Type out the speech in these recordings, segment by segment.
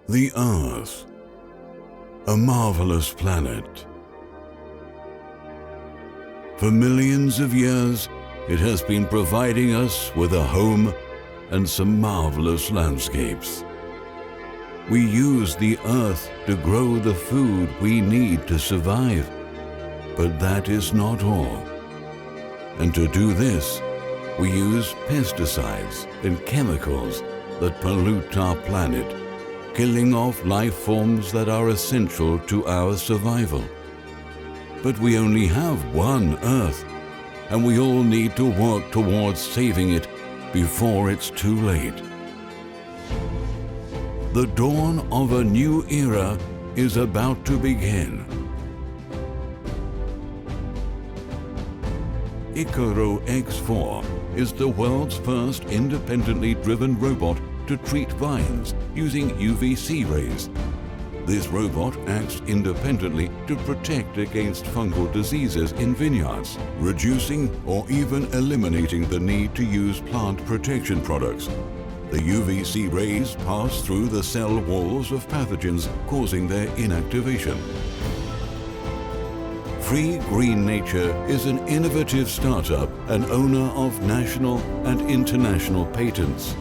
The Earth, a marvelous planet. For millions of years, it has been providing us with a home and some marvelous landscapes. We use the Earth to grow the food we need to survive, but that is not all. And to do this, we use pesticides and chemicals that pollute our planet, killing off life forms that are essential to our survival. But we only have one Earth, and we all need to work towards saving it before it's too late. The dawn of a new era is about to begin. Icaro X4 is the world's first independently driven robot to treat vines using UVC rays. This robot acts independently to protect against fungal diseases in vineyards, reducing or even eliminating the need to use plant protection products. The UVC rays pass through the cell walls of pathogens, causing their inactivation. Free Green Nature is an innovative startup and owner of national and international patents.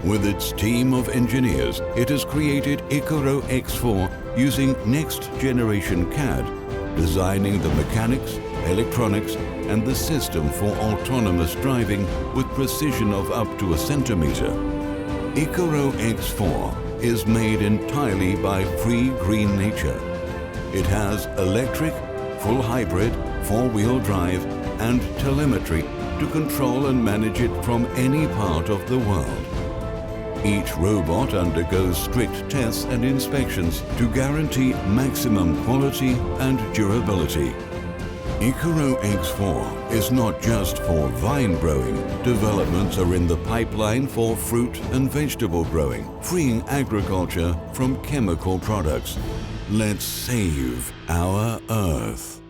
With its team of engineers, it has created Icaro X4 using next-generation CAD, designing the mechanics, electronics, and the system for autonomous driving with precision of up to a centimeter. Icaro X4 is made entirely by Free Green Nature. It has electric, full hybrid, four-wheel drive, and telemetry to control and manage it from any part of the world. Each robot undergoes strict tests and inspections to guarantee maximum quality and durability. Icaro X4 is not just for vine growing. Developments are in the pipeline for fruit and vegetable growing, freeing agriculture from chemical products. Let's save our Earth.